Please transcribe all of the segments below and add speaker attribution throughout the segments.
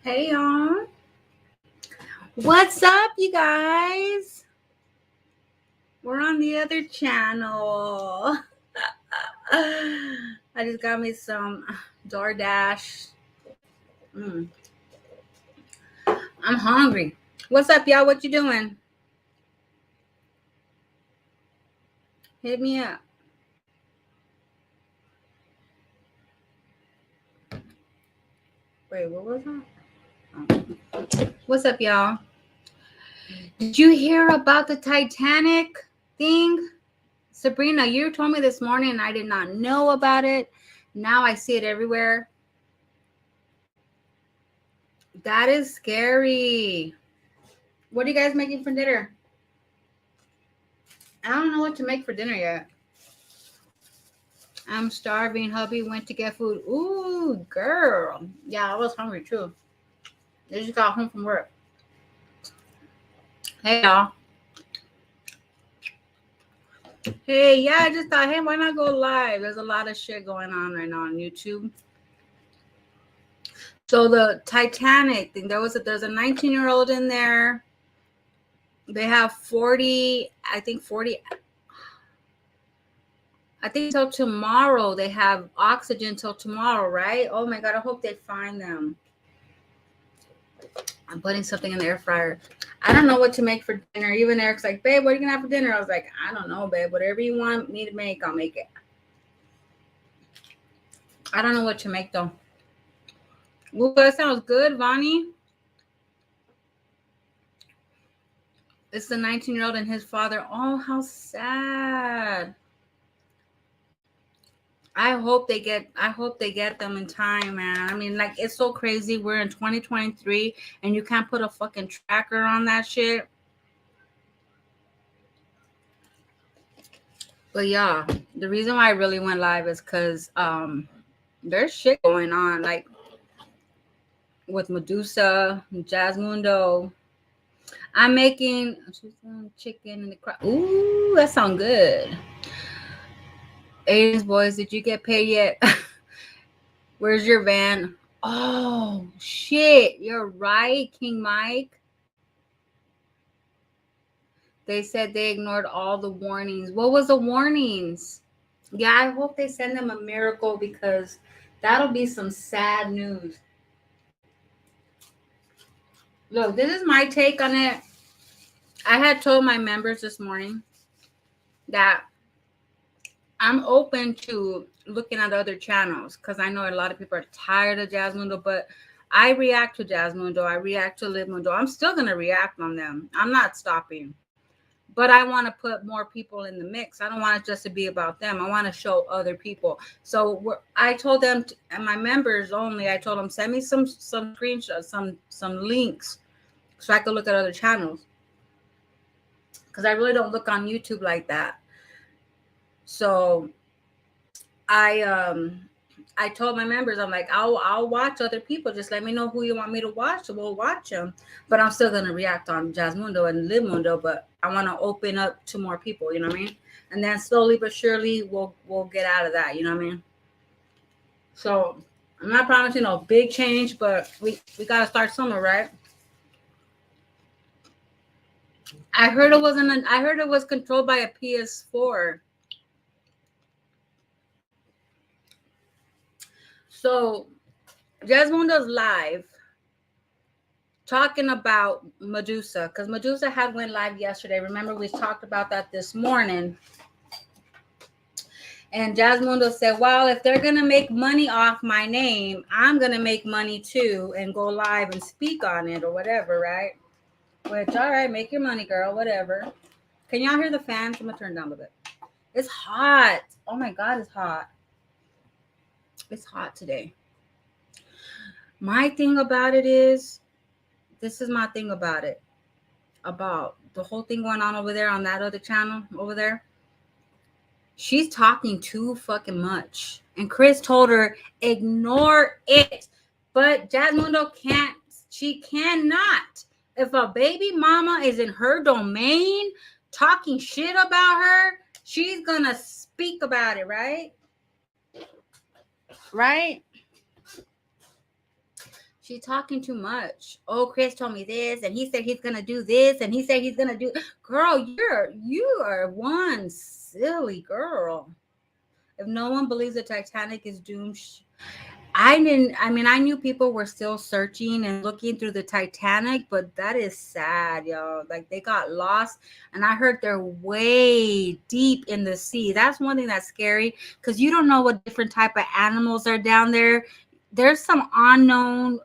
Speaker 1: Hey y'all. What's up, you guys? We're on the other channel. I just got me some DoorDash. Mm. I'm hungry. What's up, y'all? What you doing? Hit me up. Wait, what was that? Oh. What's up, y'all? Did you hear about the Titanic thing? Sabrina, you told me this morning and I did not know about it. Now I see it everywhere. That is scary. What are you guys making for dinner? I don't know what to make for dinner yet. I'm starving. Hubby went to get food. Ooh, girl. Yeah, I was hungry too. They just got home from work. Hey, y'all. Hey, yeah, I just thought, hey, why not go live? There's a lot of shit going on right now on YouTube. So the Titanic thing, there's a 19-year-old in there. They have 40 till tomorrow. They have oxygen till tomorrow, right? Oh my God, I hope they find them. I'm putting something in the air fryer. I don't know what to make for dinner. Even Eric's like, babe, what are you going to have for dinner? I was like, I don't know, babe. Whatever you want me to make, I'll make it. I don't know what to make, though. Ooh, that sounds good, Vonnie. It's the 19-year-old and his father. Oh, how sad. I hope they get them in time, man. I mean, like, it's so crazy. We're in 2023 and you can't put a fucking tracker on that shit. But yeah, the reason why I really went live is because there's shit going on, like with Medusa, Jasmundo. I'm making chicken in the crowd. Ooh, that sounds good. Asians boys, did you get paid yet? Where's your van? Oh shit, you're right, King Mike. They said they ignored all the warnings. What was the warnings? Yeah, I hope they send them a miracle because that'll be some sad news. Look, this is my take on it. I had told my members this morning that I'm open to looking at other channels because I know a lot of people are tired of Jasmundo, but I react to Jasmundo. I react to Livemundo. I'm still going to react on them. I'm not stopping. But I want to put more people in the mix. I don't want it just to be about them. I want to show other people. So I told them, and my members only, I told them, send me some screenshots, some links so I could look at other channels. Because I really don't look on YouTube like that. So I told my members, I'm like, I'll watch other people. Just let me know who you want me to watch, so we'll watch them. But I'm still gonna react on Jasmundo and Livemundo. But I want to open up to more people. You know what I mean? And then slowly but surely we'll get out of that. You know what I mean? So I'm not promising no big change, but we gotta start somewhere, right? I heard it wasn't. I heard it was controlled by a PS4. So Jasmundo's live talking about Medusa because Medusa had went live yesterday. Remember, we talked about that this morning. And Jasmundo said, well, if they're going to make money off my name, I'm going to make money too and go live and speak on it or whatever, right? Which, all right, make your money, girl, whatever. Can y'all hear the fans? I'm going to turn down a bit. It's hot. Oh, my God, it's hot. It's hot today. My thing about it is, this is my thing about it. About the whole thing going on over there on that other channel over there. She's talking too fucking much. And Chris told her, ignore it. But Jasmundo can't. She cannot. If a baby mama is in her domain talking shit about her, she's going to speak about it, right? Right? She's talking too much. Oh, Chris told me this, and he said he's gonna do this, and he said he's gonna do. Girl, you are one silly girl. If no one believes the Titanic is doomed, I didn't. I mean, I knew people were still searching and looking through the Titanic, but that is sad, y'all. Like they got lost, and I heard they're way deep in the sea. That's one thing that's scary because you don't know what different type of animals are down there. There's some unknown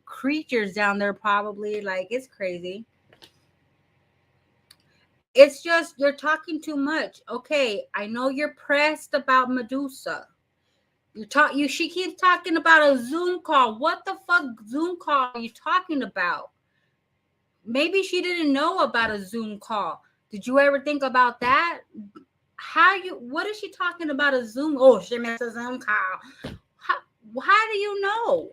Speaker 1: creatures down there, probably. Like it's crazy. It's just you're talking too much. Okay, I know you're pressed about Medusa. She keeps talking about a Zoom call. What the fuck Zoom call are you talking about? Maybe she didn't know about a Zoom call. Did you ever think about that? What is she talking about a Zoom? Oh, she missed a Zoom call. How do you know?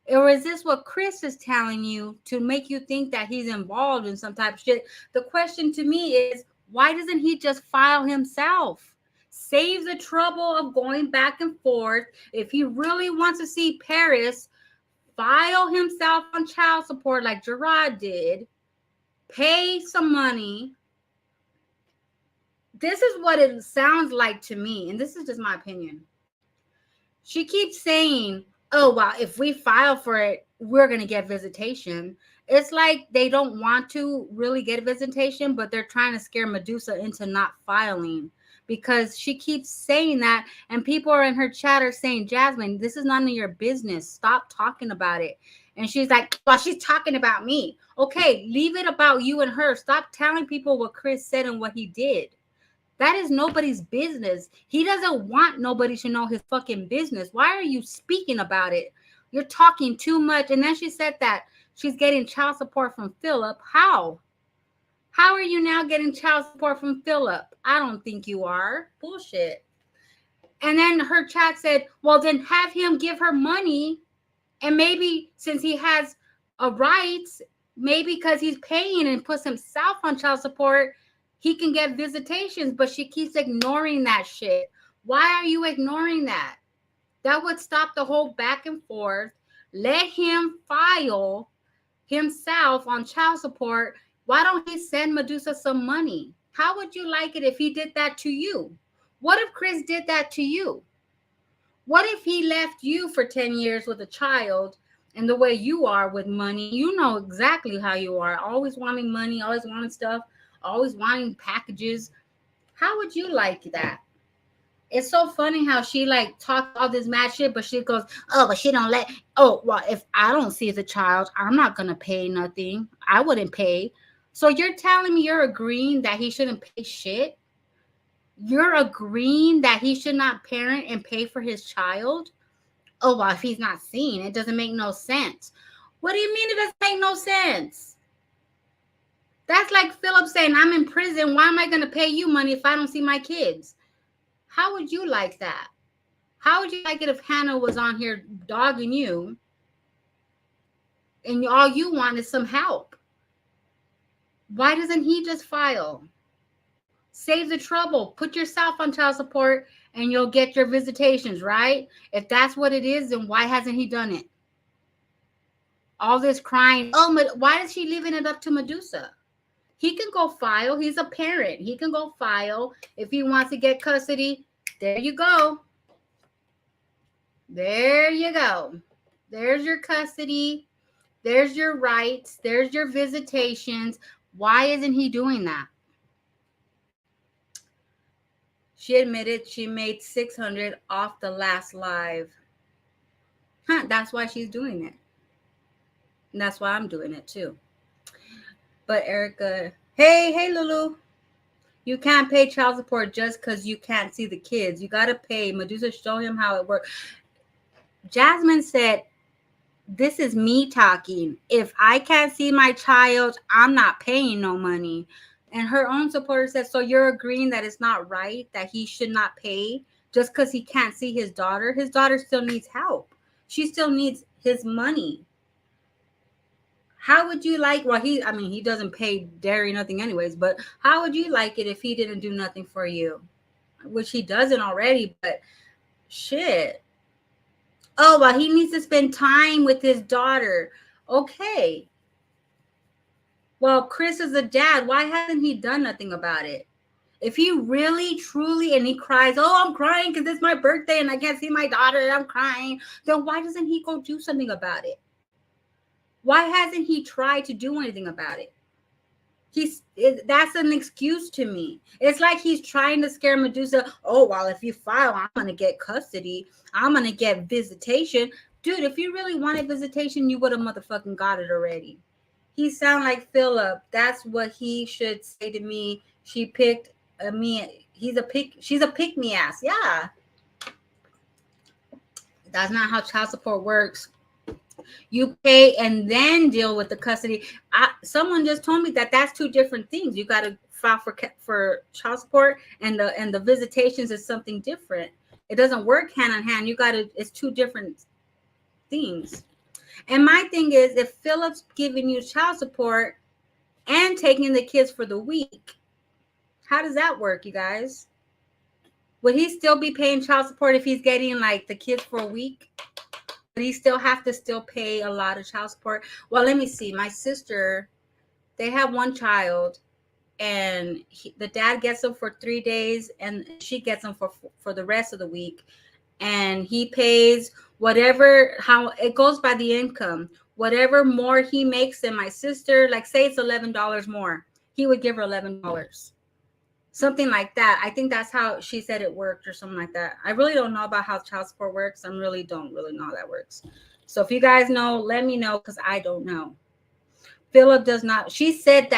Speaker 1: Or is this what Chris is telling you to make you think that he's involved in some type of shit? The question to me is, why doesn't he just file himself? Save the trouble of going back and forth. If he really wants to see Paris, file himself on child support like Gerard did. Pay some money. This is what it sounds like to me, and this is just my opinion. She keeps saying, oh, well, if we file for it, we're going to get visitation. It's like they don't want to really get visitation, but they're trying to scare Medusa into not filing because she keeps saying that. And people are in her chat are saying, Jasmine, this is none of your business. Stop talking about it. And she's like, well, she's talking about me. Okay, leave it about you and her. Stop telling people what Chris said and what he did. That is nobody's business. He doesn't want nobody to know his fucking business. Why are you speaking about it? You're talking too much. And then she said that she's getting child support from Philip. How? How are you now getting child support from Philip? I don't think you are. Bullshit. And then her chat said, well, then have him give her money. And maybe since he has a rights, maybe because he's paying and puts himself on child support, he can get visitations, but she keeps ignoring that shit. Why are you ignoring that? That would stop the whole back and forth. Let him file himself on child support. Why don't he send Medusa some money? How would you like it if he did that to you? What if Chris did that to you? What if he left you for 10 years with a child and the way you are with money? You know exactly how you are. Always wanting money, always wanting stuff, always wanting packages. How would you like that? It's so funny how she like talks all this mad shit, but she goes, oh, but she don't let, oh, well, if I don't see the child, I'm not going to pay nothing. I wouldn't pay. So you're telling me you're agreeing that he shouldn't pay shit? You're agreeing that he should not parent and pay for his child? Oh, well, if he's not seen, it doesn't make no sense. What do you mean it doesn't make no sense? That's like Philip saying, I'm in prison. Why am I going to pay you money if I don't see my kids? How would you like that? How would you like it if Hannah was on here dogging you and all you want is some help? Why doesn't he just file? Save the trouble. Put yourself on child support and you'll get your visitations, right? If that's what it is, then why hasn't he done it? All this crying. Oh, why is she leaving it up to Medusa? He can go file. He's a parent. He can go file. If he wants to get custody, there you go. There you go. There's your custody. There's your rights. There's your visitations. Why isn't he doing that? She admitted she made $600 off the last live. That's why she's doing it. And that's why I'm doing it too. But Erica, hey, Lulu. You can't pay child support just because you can't see the kids. You got to pay. Medusa, show him how it works. Jasmine said, this is me talking. If I can't see my child, I'm not paying no money. And her own supporter said, so you're agreeing that it's not right, that he should not pay just because he can't see his daughter? His daughter still needs help. She still needs his money. How would you like, well, he doesn't pay dairy, nothing anyways, but how would you like it if he didn't do nothing for you? Which he doesn't already, but shit. Oh, well, he needs to spend time with his daughter. Okay. Well, Chris is a dad. Why hasn't he done nothing about it? If he really, truly, and he cries, oh, I'm crying because it's my birthday and I can't see my daughter and I'm crying, then why doesn't he go do something about it? Why hasn't he tried to do anything about it? That's an excuse to me. It's like he's trying to scare Medusa. Oh, well, if you file, I'm going to get custody. I'm going to get visitation. Dude, if you really wanted visitation, you would have motherfucking got it already. He sound like Philip. That's what he should say to me. She picked me. She's a pick me ass. Yeah. That's not how child support works. You pay and then deal with the custody. Someone just told me that that's two different things. You got to file for child support, and the visitations is something different. It doesn't work hand in hand. It's two different things. And my thing is, if Philip's giving you child support and taking the kids for the week, how does that work, you guys? Would he still be paying child support if he's getting like the kids for a week? But he still have to pay a lot of child support. Well, let me see. My sister, they have one child, and the dad gets them for 3 days, and she gets them for the rest of the week. And he pays whatever, how it goes by the income. Whatever more he makes than my sister, like say it's $11 more, he would give her $11. Something like that. I think that's how she said it worked, or something like that. I really don't know about how child support works. I really don't know how that works. So if you guys know, let me know, because I don't know. Philip does not. She said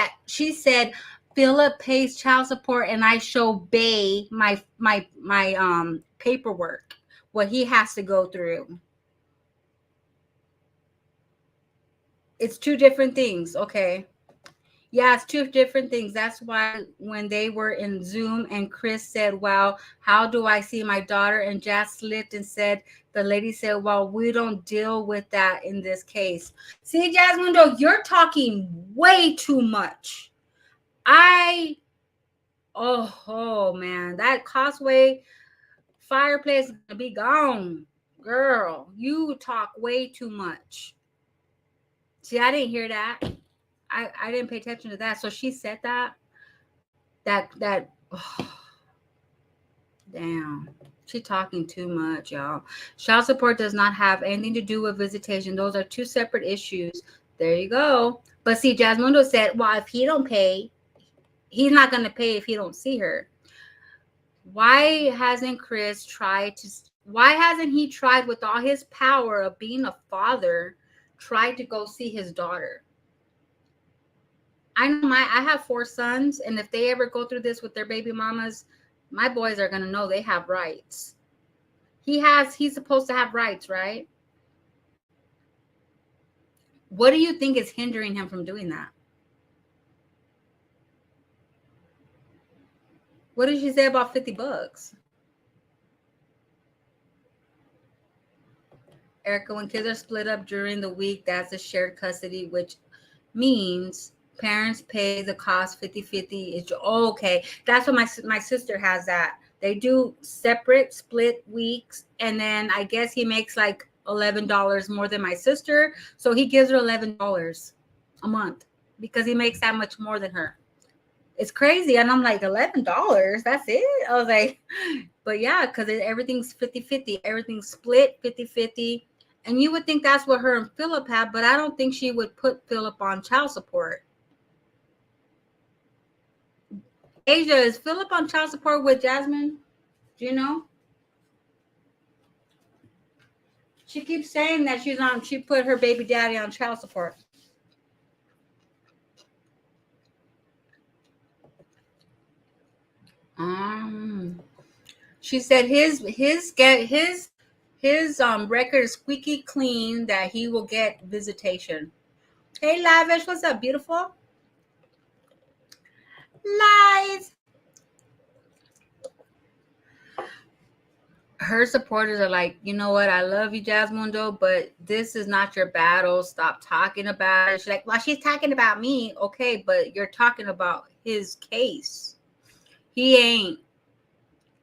Speaker 1: Philip pays child support, and I show Bay my paperwork, what he has to go through. It's two different things. Okay. Yeah, it's two different things. That's why when they were in Zoom and Chris said, well, how do I see my daughter? And Jazz slipped and said, the lady said, well, we don't deal with that in this case. See, Jasmundo, you're talking way too much. Oh man, that Causeway fireplace is gonna be gone. Girl, you talk way too much. See, I didn't hear that. I didn't pay attention to that. So she said that oh, damn, she talking too much, y'all. Child support does not have anything to do with visitation. Those are two separate issues. There you go. But see, Jasmundo said, well, if he don't pay, he's not going to pay if he don't see her. Why hasn't he tried with all his power of being a father, tried to go see his daughter? I know I have 4 sons, and if they ever go through this with their baby mamas, my boys are going to know they have rights. He's supposed to have rights, right? What do you think is hindering him from doing that? What did she say about $50? Erica, when kids are split up during the week, that's a shared custody, which means parents pay the cost 50-50. It's okay. That's what my sister has that. They do separate split weeks, and then I guess he makes like $11 more than my sister, so he gives her $11 a month because he makes that much more than her. It's crazy. And I'm like, $11? That's it? I was like, but yeah, because everything's 50-50. Everything's split 50-50. And you would think that's what her and Philip have, but I don't think she would put Philip on child support. Asia, is Philip on child support with Jasmine? Do you know? She keeps saying that she put her baby daddy on child support. She said his record is squeaky clean, that he will get visitation. Hey, Lavish, what's up, beautiful? Lies. Her supporters are like, you know what? I love you, Jasmundo, but this is not your battle. Stop talking about it. She's like, well, she's talking about me. Okay, but you're talking about his case. He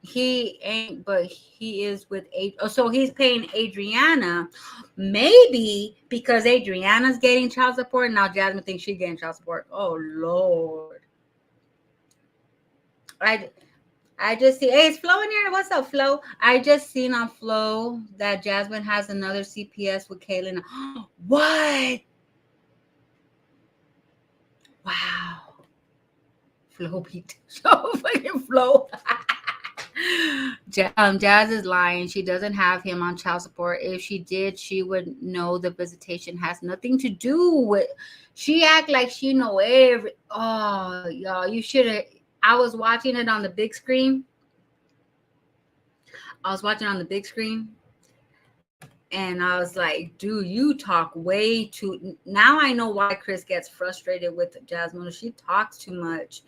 Speaker 1: He ain't, but he is with so he's paying Adriana, maybe because Adriana's getting child support. Now Jasmine thinks she's getting child support. Oh Lord. I just see, hey, it's Flo in here. What's up, Flo? I just seen on Flo that Jasmine has another CPS with Kaylin. What? Wow. Flo beat. So fucking Flo. Jazz is lying. She doesn't have him on child support. If she did, she would know the visitation has nothing to do with. She act like she know every. Oh, y'all, you should have. I was watching it on the big screen. And I was like, dude, you talk way too. Now I know why Chris gets frustrated with Jasmine. She talks too much.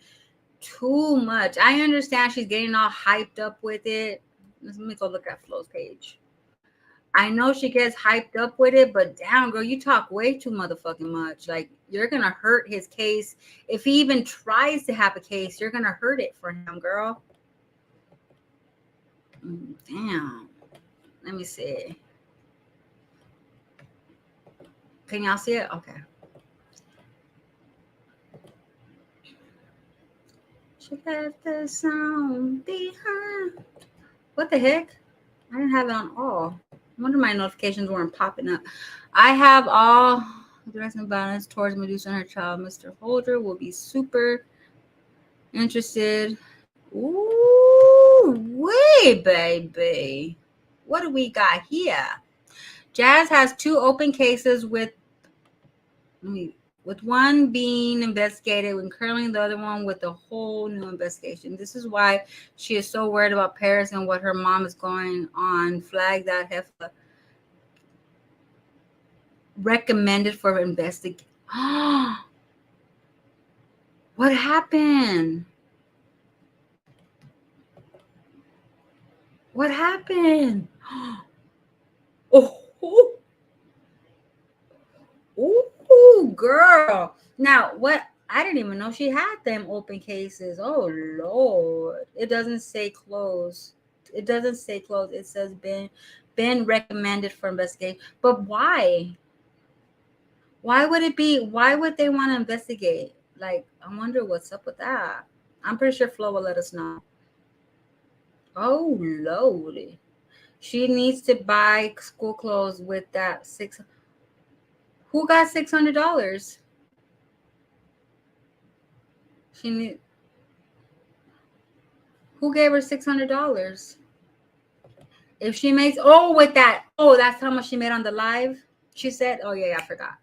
Speaker 1: Too much. I understand she's getting all hyped up with it. Let me go look at Flo's page. I know she gets hyped up with it, but damn, girl, you talk way too motherfucking much. Like, you're going to hurt his case. If he even tries to have a case, you're going to hurt it for him, girl. Damn. Let me see. Can y'all see it? Okay. She left the sound behind. What the heck? I didn't have it on all. I wonder my notifications weren't popping up. I have all direction balance towards Medusa and her child. Mr. Holder will be super interested. Ooh, way, baby. What do we got here? Jazz has 2 open cases with one being investigated and currently the other one with a whole new investigation. This is why she is so worried about Paris and what her mom is going on. Flag that heifer. Recommended for investigation. What happened? What happened? Oh, ooh, girl. Now, what? I didn't even know she had them open cases. Oh, Lord. It doesn't say closed. It doesn't say closed. It says been recommended for investigation. But why? Why would they want to investigate? Like, I wonder what's up with that. I'm pretty sure Flo will let us know. Oh, Lord. She needs to buy school clothes with that Who got $600? Who gave her $600? If she makes with that, that's how much she made on the live. She said, oh yeah, I forgot.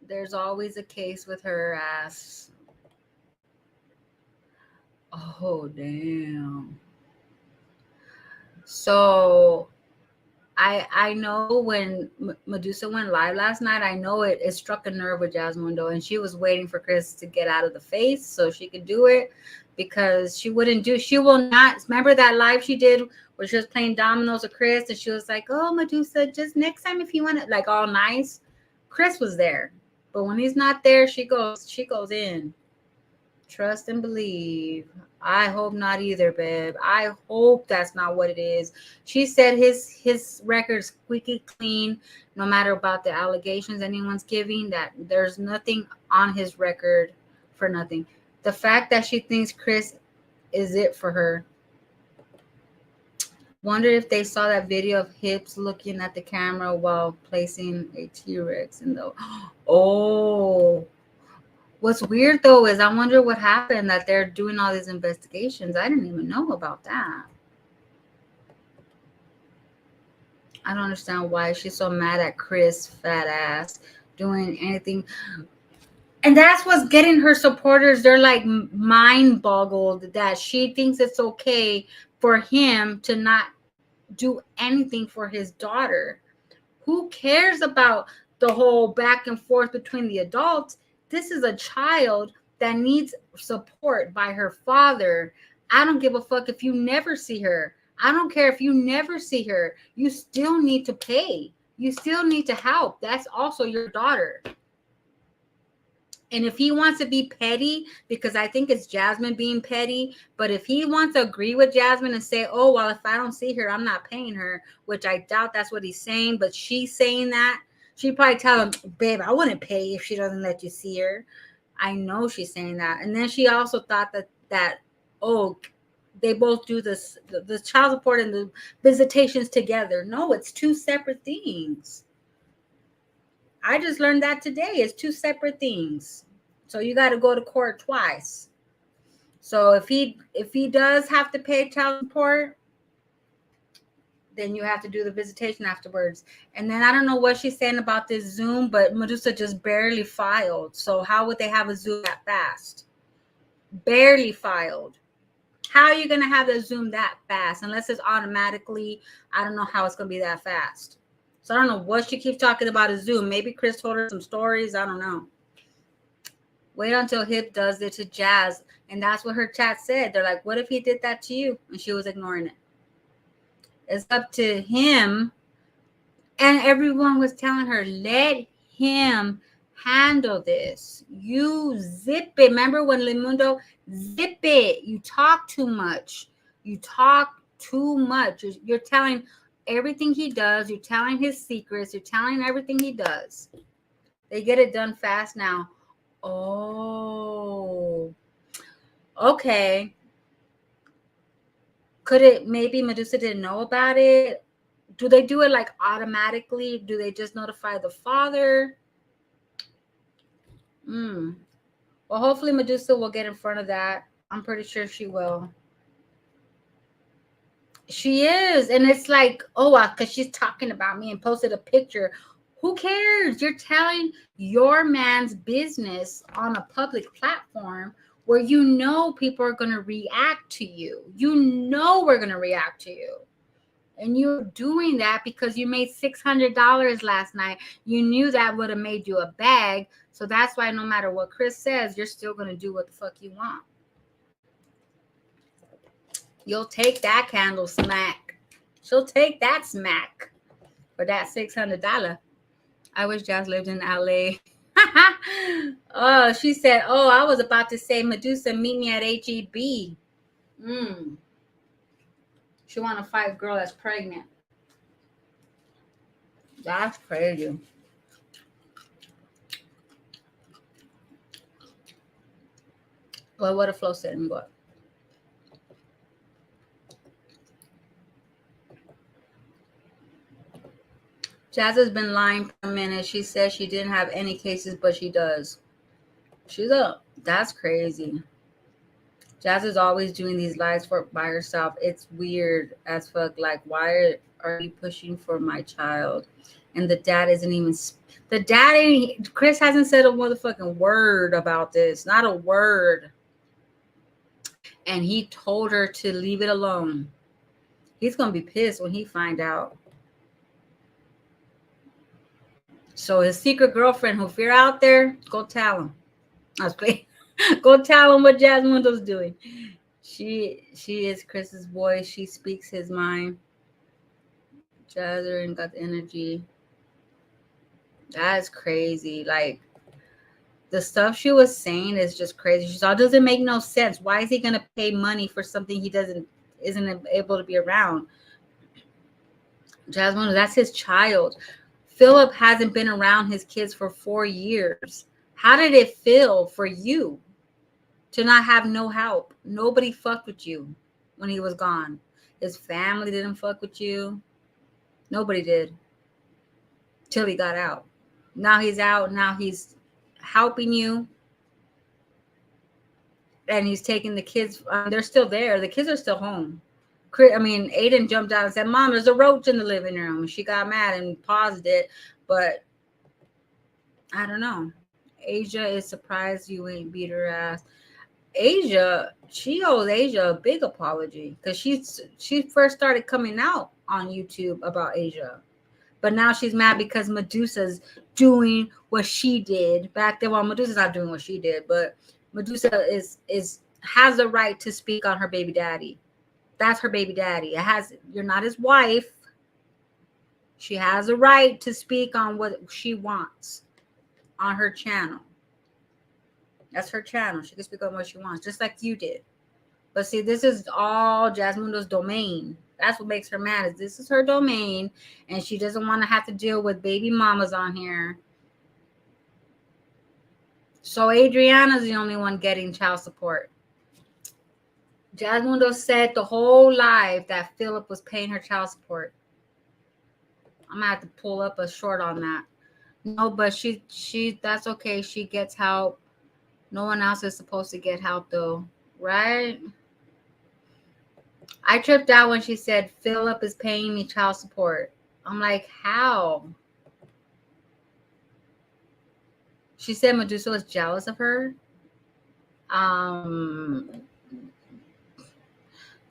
Speaker 1: There's always a case with her ass. Oh damn. So I know when Medusa went live last night, I know it struck a nerve with Jasmundo, and she was waiting for Chris to get out of the face so she could do it, because she will not. Remember that live she did where she was playing dominoes with Chris, and she was like, oh, Medusa, just next time if you want it, like all nice. Chris was there, but when he's not there, she goes in. Trust and believe. I hope not either, babe. I hope that's not what it is. She said his record's squeaky clean, no matter about the allegations anyone's giving, that there's nothing on his record for nothing. The fact that she thinks Chris is it for her. Wonder if they saw that video of hips looking at the camera while placing a T-Rex in the... Oh... What's weird, though, is I wonder what happened that they're doing all these investigations. I didn't even know about that. I don't understand why she's so mad at Chris, fat ass, doing anything. And that's what's getting her supporters. They're like mind boggled that she thinks it's okay for him to not do anything for his daughter. Who cares about the whole back and forth between the adults? This is a child that needs support by her father. I don't give a fuck if you never see her. I don't care if you never see her. You still need to pay. You still need to help. That's also your daughter. And if he wants to be petty, because I think it's Jasmine being petty, but if he wants to agree with Jasmine and say, oh, well, if I don't see her, I'm not paying her, which I doubt that's what he's saying, but she's saying that, she'd probably tell him, babe, I wouldn't pay if she doesn't let you see her. I know she's saying that. And then she also thought that oh, they both do this, the child support and the visitations together. No, it's two separate things. I just learned that today. It's two separate things. So you got to go to court twice. So if he does have to pay child support, then you have to do the visitation afterwards. And then I don't know what she's saying about this Zoom, but Medusa just barely filed. So how would they have a Zoom that fast? Barely filed. How are you going to have the Zoom that fast? Unless it's automatically, I don't know how it's going to be that fast. So I don't know what she keeps talking about a Zoom. Maybe Chris told her some stories. I don't know. Wait until Hip does it to Jazz. And that's what her chat said. They're like, what if he did that to you? And she was ignoring it. It's up to him. And everyone was telling her, let him handle this. You zip it. Remember when Limundo, zip it. You talk too much. You talk too much. You're telling everything he does. You're telling his secrets. You're telling everything he does. They get it done fast now. Oh, okay. Could it, maybe Medusa didn't know about it? Do they do it like automatically? Do they just notify the father? Well, hopefully Medusa will get in front of that. I'm pretty sure she will. She is. And it's like, oh, because she's talking about me and posted a picture. Who cares? You're telling your man's business on a public platform where you know people are going to react to you. You know we're going to react to you. And you're doing that because you made $600 last night. You knew that would have made you a bag. So that's why no matter what Chris says, you're still going to do what the fuck you want. You'll take that candle smack. She'll take that smack for that $600. I wish Jazz lived in LA. Oh, she said, oh, I was about to say, Medusa, meet me at HEB. She want to fight a girl that's pregnant. That's crazy. Well, what a Flo said and what? Jazz has been lying for a minute. She says she didn't have any cases, but she does. That's crazy. Jazz is always doing these lies by herself. It's weird as fuck. Like, why are you pushing for my child? And the dad isn't even, Chris hasn't said a motherfucking word about this. Not a word. And he told her to leave it alone. He's going to be pissed when he find out. So his secret girlfriend, who you're out there, go tell him. I was playing. Go tell him what Jasmundo's doing. She is Chris's voice. She speaks his mind. Jazzer got the energy. That's crazy. Like, the stuff she was saying is just crazy. She thought, doesn't make no sense. Why is he gonna pay money for something he isn't able to be around? Jasmundo, that's his child. Philip hasn't been around his kids for 4 years. How did it feel for you to not have no help? Nobody fucked with you when he was gone. His family didn't fuck with you. Nobody did. Till he got out. Now he's out. Now he's helping you. And he's taking the kids. They're still there. The kids are still home. Aiden jumped out and said, Mom, there's a roach in the living room. And she got mad and paused it. But I don't know. Asia is surprised you ain't beat her ass. Asia, she owes Asia a big apology because she first started coming out on YouTube about Asia. But now she's mad because Medusa's doing what she did back then. Well, Medusa's not doing what she did, but Medusa has the right to speak on her baby daddy. That's her baby daddy. You're not his wife. She has a right to speak on what she wants on her channel. That's her channel. She can speak on what she wants, just like you did. But see, this is all Jasmundo's domain. That's what makes her mad. Is this is her domain, and she doesn't want to have to deal with baby mamas on here. So Adriana's the only one getting child support. Jasmundo said the whole life that Philip was paying her child support. I'm gonna have to pull up a short on that. No, but she that's okay. She gets help. No one else is supposed to get help though, right? I tripped out when she said Philip is paying me child support. I'm like, how? She said Medusa was jealous of her.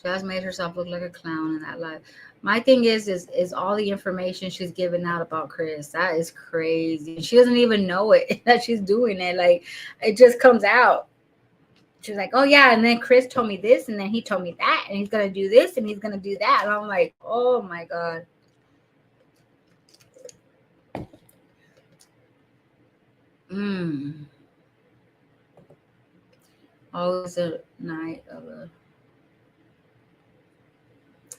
Speaker 1: Jazz made herself look like a clown in that live. My thing is all the information she's giving out about Chris. That is crazy. She doesn't even know it that she's doing it. Like, it just comes out. She's like, oh yeah, and then Chris told me this, and then he told me that, and he's gonna do this, and he's gonna do that. And I'm like, oh my God. Always a night of a.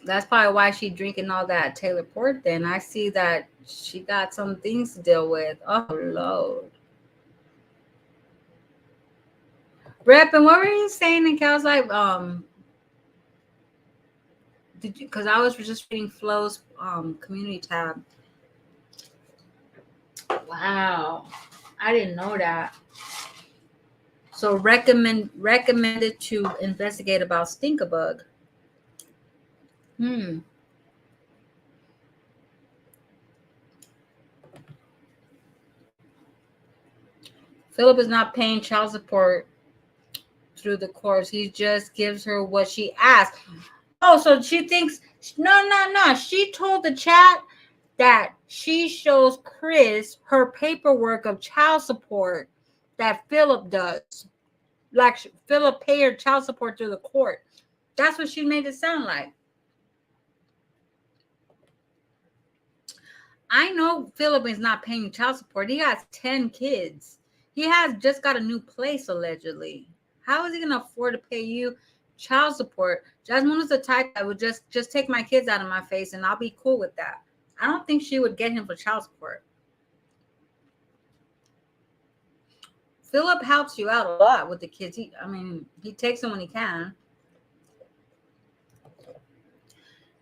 Speaker 1: That's probably why she's drinking all that Taylor Port. Then I see that she got some things to deal with. Oh Lord. Rep, and what were you saying in Cal's life? Did you? Because I was just reading Flo's community tab. Wow, I didn't know that. So recommended to investigate about Stinkabug. Philip is not paying child support through the course. He just gives her what she asks. Oh, so she thinks no. She told the chat that she shows Chris her paperwork of child support that Philip does. Like Philip paid her child support through the court. That's what she made it sound like. I know Philip is not paying child support. He has 10 kids. He has just got a new place, allegedly. How is he going to afford to pay you child support? Jasmine is the type that would just take my kids out of my face, and I'll be cool with that. I don't think she would get him for child support. Philip helps you out a lot with the kids. He takes them when he can.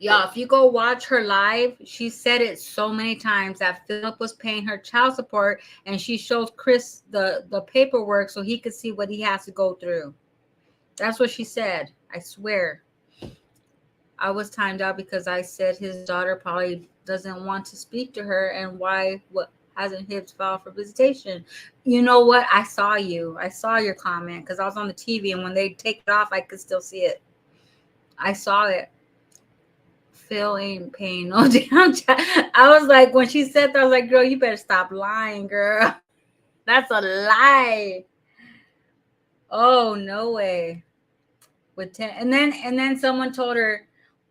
Speaker 1: Yeah, if you go watch her live, she said it so many times that Philip was paying her child support, and she shows Chris the paperwork so he could see what he has to go through. That's what she said. I swear. I was timed out because I said his daughter probably doesn't want to speak to her, and why hasn't Hibbs filed for visitation? You know what? I saw you. I saw your comment because I was on the TV, and when they take it off, I could still see it. I saw it. Phil ain't paying no damn child. I was like, when she said that, I was like, girl, you better stop lying, girl. That's a lie. Oh, no way. With 10, and then someone told her,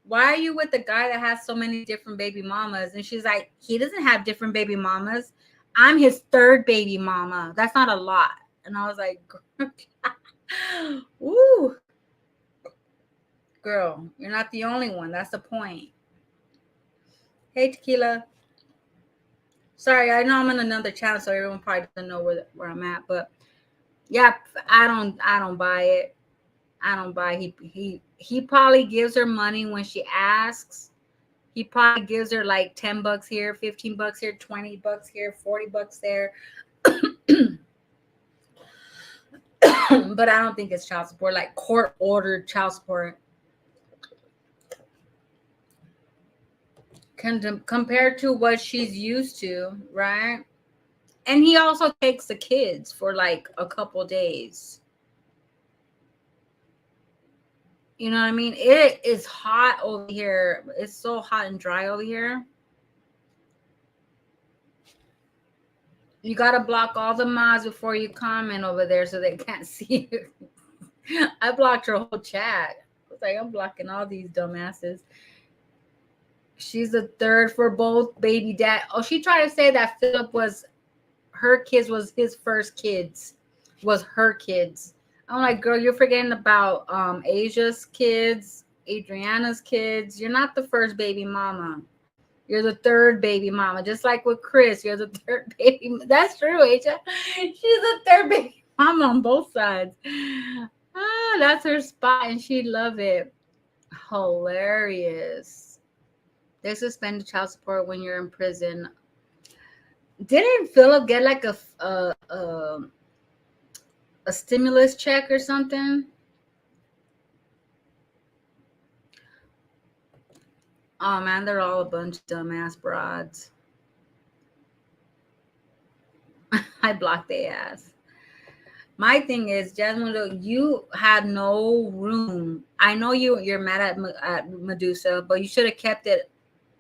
Speaker 1: why are you with the guy that has so many different baby mamas? And she's like, he doesn't have different baby mamas. I'm his third baby mama. That's not a lot. And I was like, woo. Girl, you're not the only one. That's the point. Hey, Tequila. Sorry, I know I'm on another channel, so everyone probably doesn't know where I'm at. But yeah, I don't buy it. I don't buy. He probably gives her money when she asks. He probably gives her like $10 here, $15 here, $20 here, $40 there. But I don't think it's child support, like court ordered child support. Compared to what she's used to, right? And he also takes the kids for like a couple days. You know what I mean? It is hot over here. It's so hot and dry over here. You got to block all the mods before you comment over there so they can't see you. I blocked her whole chat. I was like, I'm blocking all these dumbasses. She's the third for both baby dad. Oh, she tried to say that Philip was her kids was his first kids. was her kids. I'm like, girl, you're forgetting about Asia's kids, Adriana's kids. You're not the first baby mama. You're the third baby mama. Just like with Chris, you're the third baby. That's true, Asia. She's the third baby mama on both sides. Ah, that's her spot, and she love it. Hilarious. They suspend child support when you're in prison. Didn't Philip get like a stimulus check or something? Oh man, they're all a bunch of dumbass broads. I blocked their ass. My thing is, Jasmundo, you had no room. I know you're mad at Medusa, but you should have kept it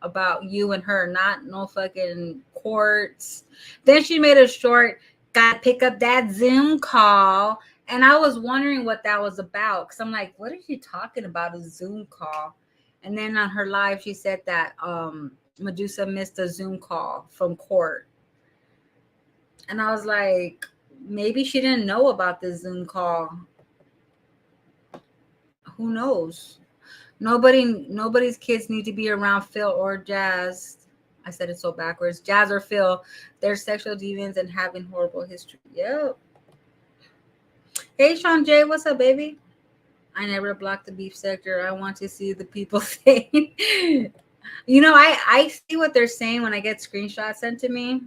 Speaker 1: about you and her, not no fucking courts. Then she made a short, gotta pick up that Zoom call. And I was wondering what that was about. Cause I'm like, what is she talking about? A Zoom call? And then on her live, she said that Medusa missed a Zoom call from court. And I was like, maybe she didn't know about the Zoom call. Who knows? Nobody's kids need to be around Phil or Jazz. I said it so backwards. Jazz or Phil, they're sexual deviants and having horrible history. Yep. Hey, Sean J, what's up, baby? I never blocked the beef sector. I want to see the people saying. You know, I see what they're saying when I get screenshots sent to me.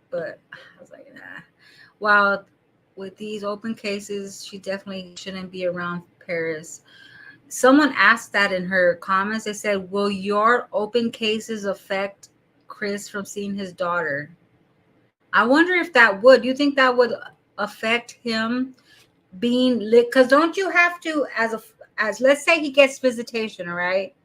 Speaker 1: But I was like, nah. While with these open cases, she definitely shouldn't be around Paris. Someone asked that in her comments. They said, will your open cases affect Chris from seeing his daughter? I wonder if that would. You think that would affect him being lit? Because don't you have to, as let's say he gets visitation, all right?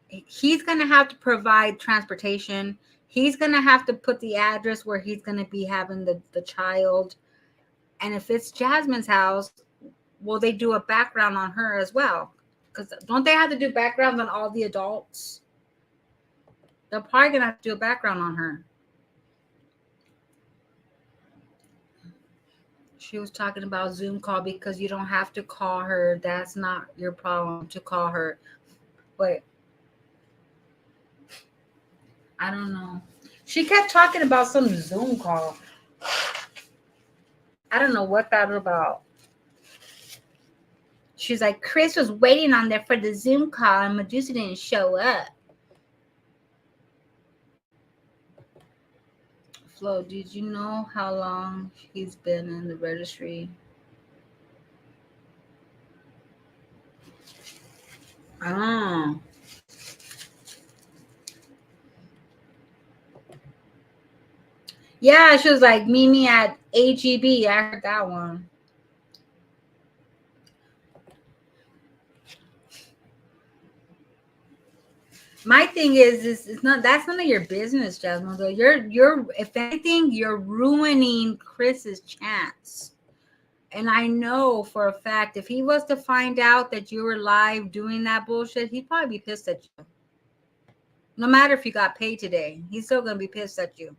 Speaker 1: He's going to have to provide transportation. He's going to have to put the address where he's going to be having the child. And if it's Jasmine's house, will they do a background on her as well? Because don't they have to do backgrounds on all the adults? They're probably going to have to do a background on her. She was talking about Zoom call because you don't have to call her. That's not your problem to call her. But I don't know. She kept talking about some Zoom call. I don't know what that was about. She's like, Chris was waiting on there for the Zoom call and Medusa didn't show up. Flo, did you know how long he's been in the registry? Oh. Yeah, she was like, meet me at AGB. I heard that one. My thing is it's not, that's none of your business, Jasmundo. You're if anything, you're ruining Chris's chance. And I know for a fact if he was to find out that you were live doing that bullshit, he'd probably be pissed at you. No matter if you got paid today, he's still gonna be pissed at you.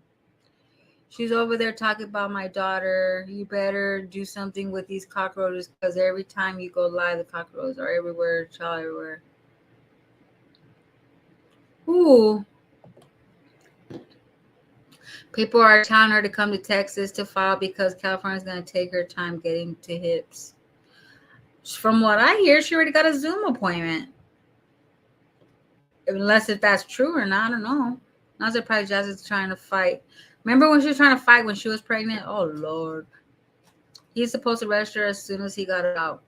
Speaker 1: She's over there talking about my daughter. You better do something with these cockroaches because every time you go live, the cockroaches are everywhere, child everywhere. Ooh. People are telling her to come to Texas to file because California's going to take her time getting to hips. From what I hear, she already got a Zoom appointment. Unless if that's true or not, I don't know. Not surprised Jazz is trying to fight. Remember when she was trying to fight when she was pregnant? Oh, Lord. He's supposed to register as soon as he got it out.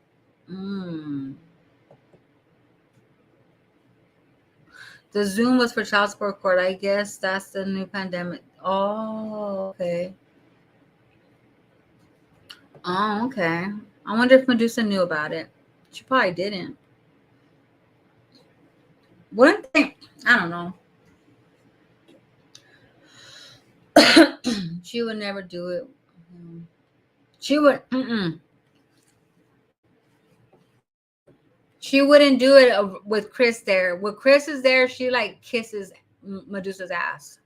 Speaker 1: The Zoom was for child support court. I guess that's the new pandemic. Oh, okay. Oh, okay. I wonder if Medusa knew about it. She probably didn't. Wouldn't they? I don't know. She would never do it. She would. She wouldn't do it with Chris there. When Chris is there, she like kisses Medusa's ass.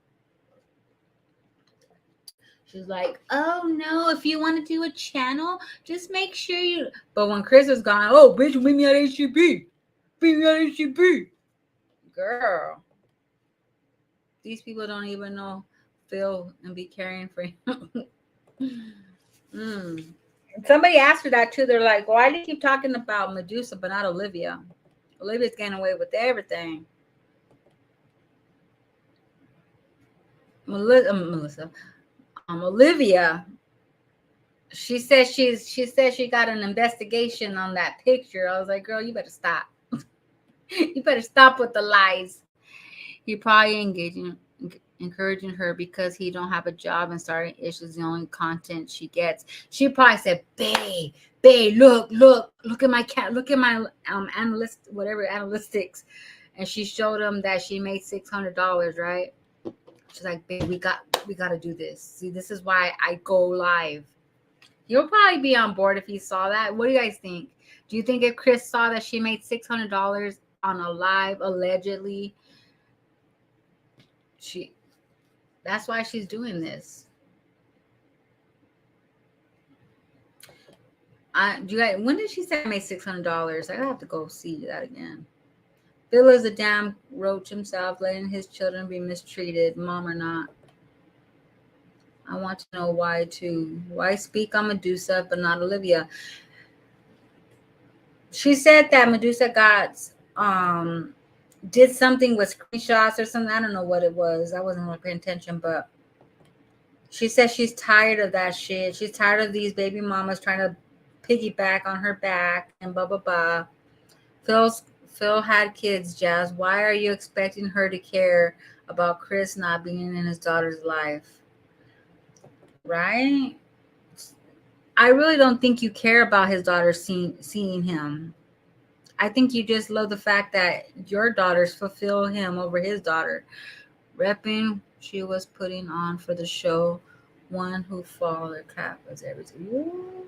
Speaker 1: She's like, oh no, if you want to do a channel, just make sure you. But when Chris was gone, oh bitch, meet me at HCB. Meet me at HCB. Girl, these people don't even know Phil and be caring for him. Somebody asked her that too. They're like, why do you keep talking about Medusa but not Olivia? Olivia's getting away with everything. Olivia, she said she got an investigation on that picture. I was like, girl, you better stop. You better stop with the lies. He probably encouraging her because he don't have a job and starting issues the only content she gets. She probably said, babe, look at my cat, look at my analytics. And she showed him that she made $600, right? She's like, babe, we got to do this. See, this is why I go live. He'll probably be on board if he saw that. What do you guys think? Do you think if Chris saw that she made $600 on a live, allegedly, that's why she's doing this? When did she say I made $600? I have to go see that again. Bill is a damn roach himself, letting his children be mistreated, mom or not. I want to know why too. Why speak on Medusa but not Olivia? She said that Medusa did something with screenshots or something. I don't know what it was. I wasn't really paying attention, but she said she's tired of that shit. She's tired of these baby mamas trying to piggyback on her back and blah blah blah. Phil had kids, Jazz. Why are you expecting her to care about Chris not being in his daughter's life? Right? I really don't think you care about his daughter seeing him. I think you just love the fact that your daughters fulfill him over his daughter. Repping she was putting on for the show, one who followed her cap was everything. Ooh.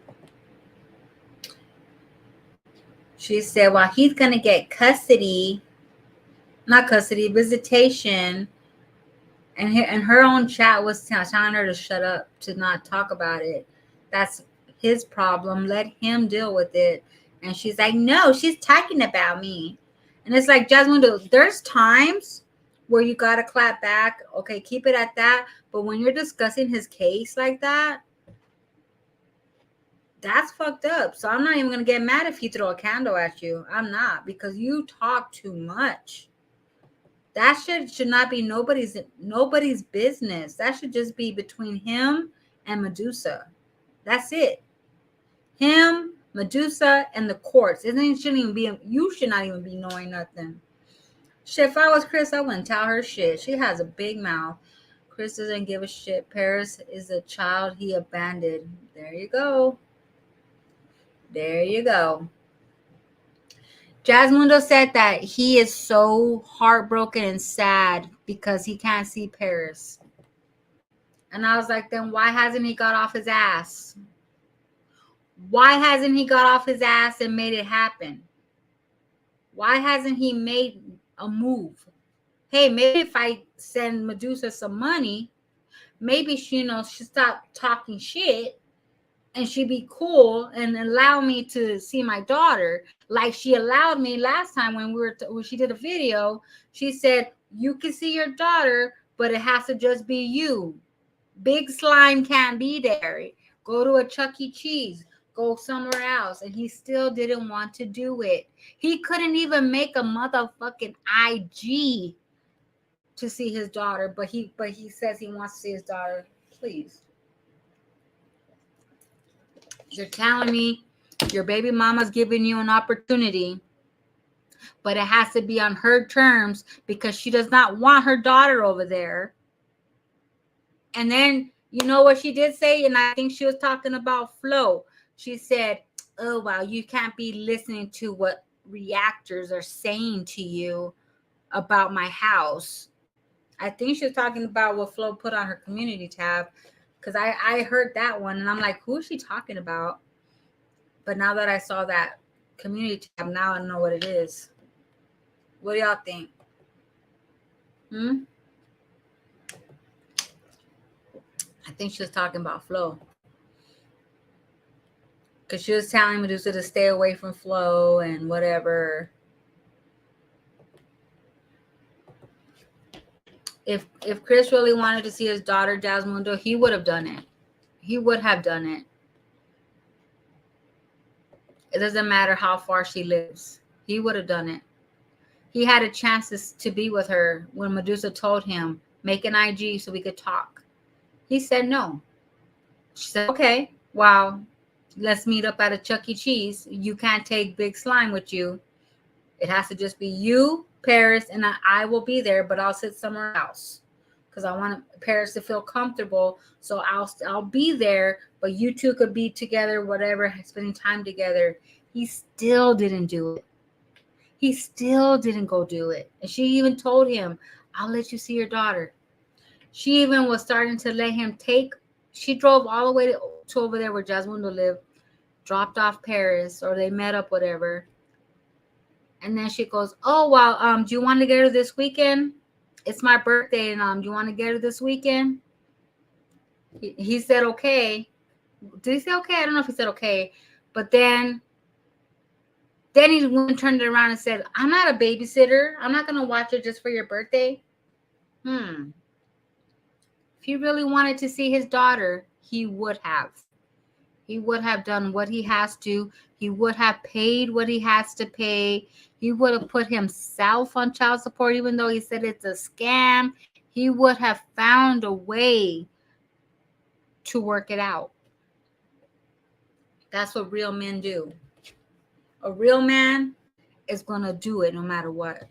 Speaker 1: She said, well, he's going to get visitation. And her own chat was telling her to shut up, to not talk about it. That's his problem. Let him deal with it. And she's like, no, she's talking about me. And it's like, Jasmundo, there's times where you got to clap back. Okay, keep it at that. But when you're discussing his case like that, that's fucked up. So I'm not even going to get mad if he throw a candle at you. I'm not, because you talk too much. That should not be nobody's business. That should just be between him and Medusa. That's it. Him, Medusa, and the courts. You should not even be knowing nothing. Shit, if I was Chris, I wouldn't tell her shit. She has a big mouth. Chris doesn't give a shit. Paris is a child he abandoned. There you go. There you go. Jasmundo said that he is so heartbroken and sad because he can't see Paris. And I was like, then why hasn't he got off his ass? Why hasn't he got off his ass and made it happen? Why hasn't he made a move? Hey, maybe if I send Medusa some money, maybe she stop talking shit and she'd be cool and allow me to see my daughter, like she allowed me last time when she did a video. She said, you can see your daughter, but it has to just be you. Big Slime can't be there. Go to a Chuck E. Cheese. Go somewhere else. And he still didn't want to do it. He couldn't even make a motherfucking IG to see his daughter, but he says he wants to see his daughter. Please. You're telling me your baby mama's giving you an opportunity, but it has to be on her terms because she does not want her daughter over there. And then, you know what she did say? And I think she was talking about Flo. She said, oh, wow, you can't be listening to what reactors are saying to you about my house. I think she was talking about what Flo put on her community tab, because I heard that one and I'm like, who is she talking about? But now that I saw that community tab, now I know what it is. What do y'all think? I think she was talking about Flo. Because she was telling Medusa to stay away from Flo and whatever. If Chris really wanted to see his daughter, Jasmundo, he would have done it. He would have done it. It doesn't matter how far she lives. He would have done it. He had a chance to be with her when Medusa told him, make an IG so we could talk. He said no. She said, okay, wow, let's meet up at a Chuck E. Cheese. You can't take Big Slime with you. It has to just be you, Paris, and I will be there, but I'll sit somewhere else because I want Paris to feel comfortable. So I'll be there, but you two could be together, whatever, spending time together. He still didn't do it. He still didn't go do it. And she even told him, I'll let you see your daughter. She even was starting to let him she drove all the way to over there where Jasmundo lived, dropped off Paris, or they met up, whatever. And then she goes, oh, well, do you want to get her this weekend? It's my birthday, and do you want to get her this weekend? He said, okay. Did he say okay? I don't know if he said okay. But then he went and turned it around and said, I'm not a babysitter. I'm not going to watch her just for your birthday. If he really wanted to see his daughter, he would have. He would have done what he has to. He would have paid what he has to pay. He would have put himself on child support, even though he said it's a scam. He would have found a way to work it out. That's what real men do. A real man is going to do it no matter what.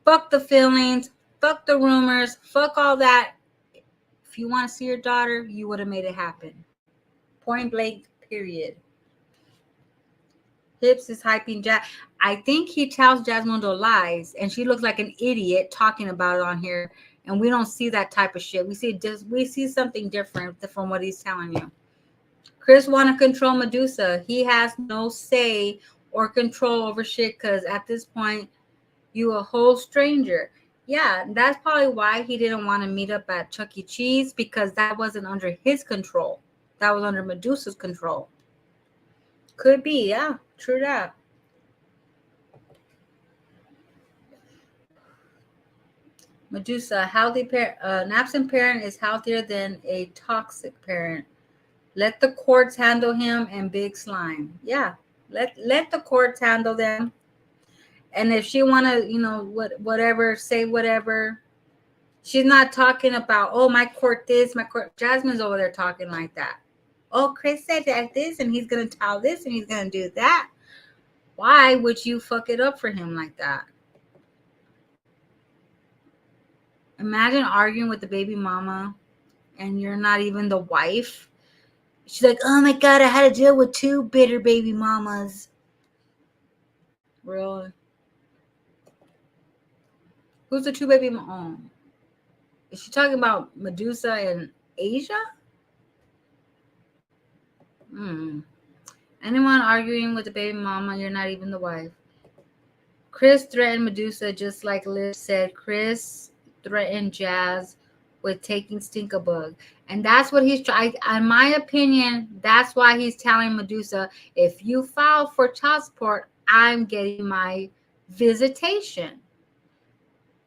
Speaker 1: Fuck the feelings. Fuck the rumors. Fuck all that. If you want to see your daughter, you would have made it happen. Point blank, period. Hips is hyping I think he tells Jasmundo lies, and she looks like an idiot talking about it on here. And we don't see that type of shit. We see something different from what he's telling you. Chris want to control Medusa. He has no say or control over shit because at this point, you a whole stranger. Yeah, that's probably why he didn't want to meet up at Chuck E. Cheese, because that wasn't under his control. That was under Medusa's control. Could be, yeah, true that. Medusa, an absent parent is healthier than a toxic parent. Let the courts handle him and Big Slime. Yeah, let the courts handle them. And if she want to, whatever, say whatever. She's not talking about, oh, my court this, my court. Jasmine's over there talking like that. Oh, Chris said that this, and he's going to tell this, and he's going to do that. Why would you fuck it up for him like that? Imagine arguing with the baby mama, and you're not even the wife. She's like, oh my God, I had to deal with 2 bitter baby mamas. Really? Who's the 2 baby mamas? Is she talking about Medusa and Asia? Anyone arguing with the baby mama, you're not even the wife. Chris threatened Medusa just like Liv said. Chris threatened Jazz with taking Stinkabug. And that's what he's trying. In my opinion, that's why he's telling Medusa, if you file for child support, I'm getting my visitation.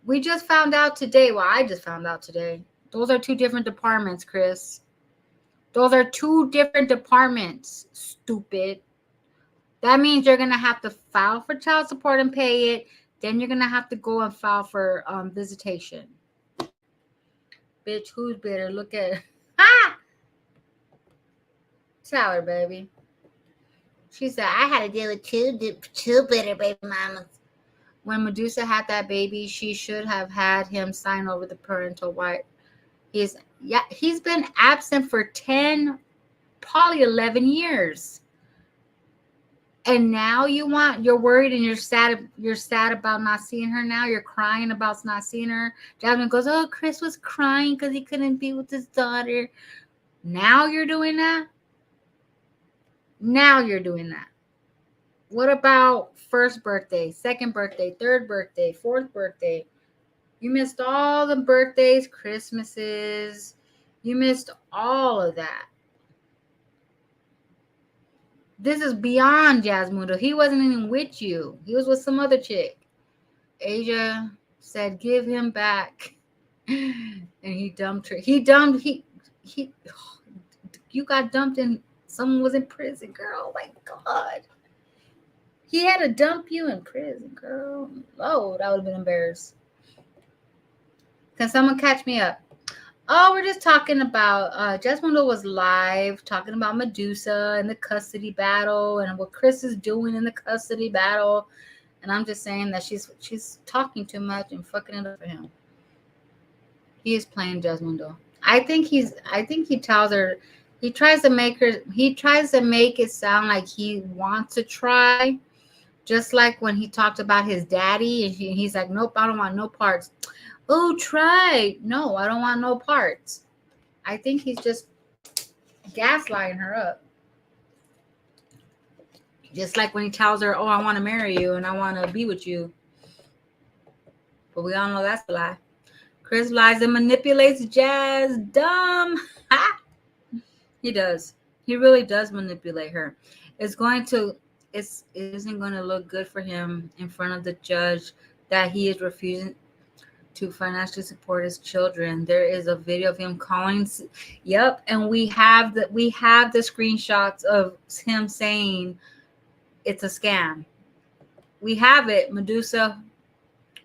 Speaker 1: We just found out today. Well, I just found out today. Those are 2 different departments, Chris. Those are 2 different departments, stupid. That means you're going to have to file for child support and pay it. Then you're going to have to go and file for visitation. Bitch, who's bitter? Look at it. Ha! Tell her, baby. She said, I had to deal with two bitter baby mamas. When Medusa had that baby, she should have had him sign over the parental right. He's been absent for 10, probably 11 years. And now you're worried and you're sad about not seeing her now. You're crying about not seeing her. Jasmine goes, oh, Chris was crying because he couldn't be with his daughter. Now you're doing that? Now you're doing that. What about first birthday, second birthday, third birthday, fourth birthday? You missed all the birthdays, Christmases. You missed all of that. This is beyond Jasmundo. He wasn't even with you. He was with some other chick. Asia said, "Give him back," and he dumped her. He. You got dumped and someone was in prison, girl. Oh my God. He had to dump you in prison, girl. Oh, that would have been embarrassed. Can someone catch me up? Oh, we're just talking about Jasmundo was live talking about Medusa and the custody battle and what Chris is doing in the custody battle. And I'm just saying that she's talking too much and fucking it up for him. He is playing Jasmundo. I think he tells her, he tries to make it sound like he wants to try. Just like when he talked about his daddy and he's like, nope, I don't want no parts. Oh, try. No, I don't want no parts. I think he's just gaslighting her up. Just like when he tells her, oh, I want to marry you and I want to be with you. But we all know that's a lie. Chris lies and manipulates Jazz. Dumb. He does. He really does manipulate her. It isn't going to look good for him in front of the judge that he is refusing to financially support his children. There is a video of him calling. Yep, and we have the screenshots of him saying it's a scam. We have it, Medusa.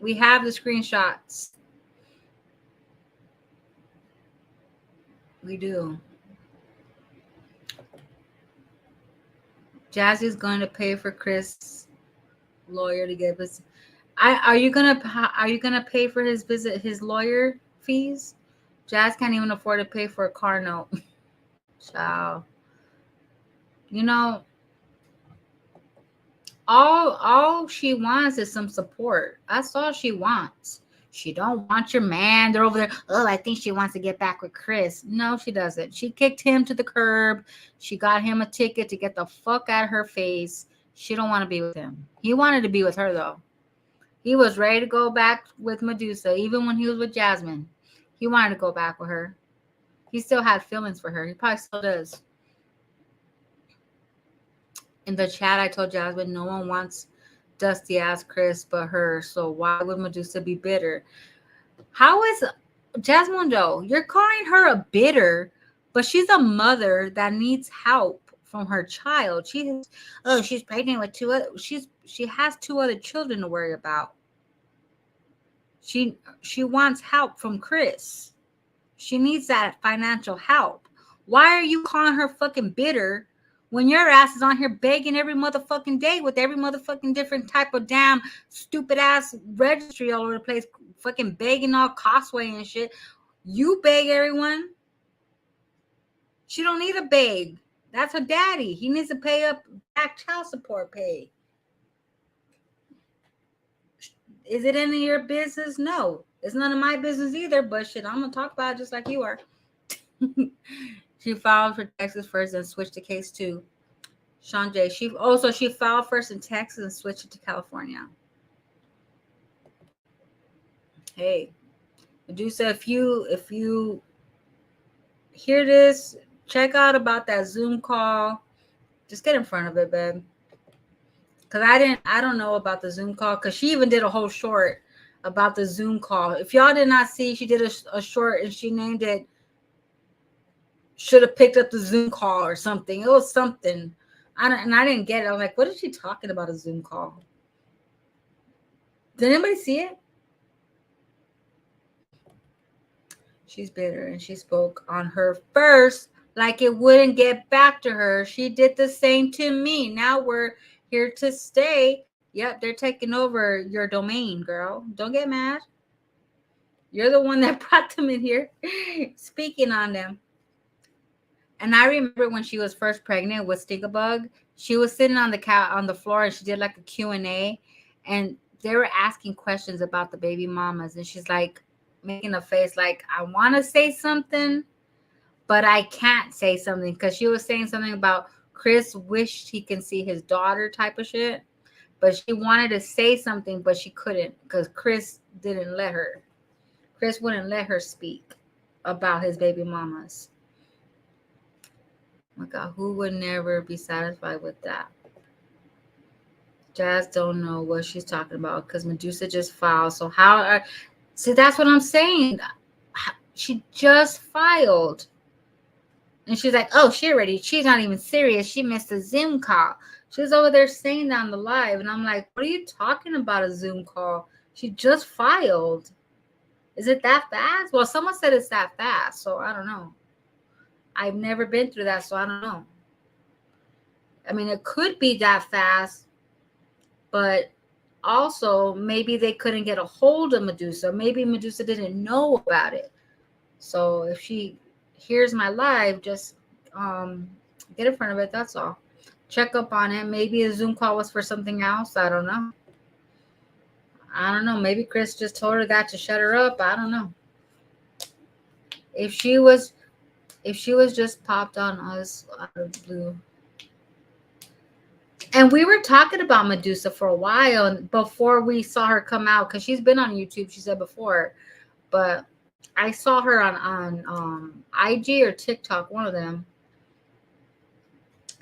Speaker 1: We have the screenshots. We do. Jazzy's going to pay for Chris' lawyer to get his. Are you gonna pay for his visit, his lawyer fees? Jazz can't even afford to pay for a car note. Child. You know, all she wants is some support. That's all she wants. She don't want your man. They're over there. Oh, I think she wants to get back with Chris. No, she doesn't. She kicked him to the curb. She got him a ticket to get the fuck out of her face. She don't want to be with him. He wanted to be with her though. He was ready to go back with Medusa, even when he was with Jasmine. He wanted to go back with her. He still had feelings for her. He probably still does. In the chat, I told Jasmine no one wants dusty ass Chris but her. So why would Medusa be bitter? How is Jasmundo? You're calling her a bitter, but she's a mother that needs help from her child. She's pregnant with she has 2 other children to worry about. She wants help from Chris. She needs that financial help. Why are you calling her fucking bitter when your ass is on here begging every motherfucking day with every motherfucking different type of damn stupid ass registry all over the place, fucking begging all Costway and shit? You beg everyone. She don't need to beg. That's her daddy. He needs to pay up back child support pay. Is it any of your business? No. It's none of my business either, but shit, I'm going to talk about it just like you are. She filed for Texas first and switched the case to Sean J. She filed first in Texas and switched it to California. Hey, Medusa, if you hear this, check out about that Zoom call. Just get in front of it, babe. Because I don't know about the Zoom call, because she even did a whole short about the Zoom call. If y'all did not see, she did a short and she named it should have picked up the Zoom call or something. It was something. I didn't get it. I was like, what is she talking about, a Zoom call? Did anybody see it? She's bitter and she spoke on her first like it wouldn't get back to her. She did the same to me. Now we're here to stay. Yep, they're taking over your domain, girl. Don't get mad. You're the one that brought them in here, speaking on them. And I remember when she was first pregnant with Stinkabug, she was sitting on the floor and she did like a Q&A, and they were asking questions about the baby mamas, and she's like making a face like, I want to say something, but I can't say something, because she was saying something about Chris wished he can see his daughter type of shit, but she wanted to say something, but she couldn't because Chris didn't let her. Chris wouldn't let her speak. about his baby mamas. Oh my God, who would never be satisfied with that? Jazz don't know what she's talking about because Medusa just filed. So see, that's what I'm saying. She just filed. And she's like, oh, she's not even serious. She missed a Zoom call. She was over there saying that on the live. And I'm like, what are you talking about, a Zoom call? She just filed. Is it that fast? Well, someone said it's that fast. So I don't know. I've never been through that. So I don't know. I mean, it could be that fast. But also, maybe they couldn't get a hold of Medusa. Maybe Medusa didn't know about it. So if she hears my live, just get in front of it. That's all. Check up on it. Maybe a Zoom call was for something else. I don't know. Maybe Chris just told her that to shut her up. I don't know. If she was just popped on us out of the blue. And we were talking about Medusa for a while before we saw her come out, because she's been on YouTube, she said before. But I saw her on IG or TikTok, one of them.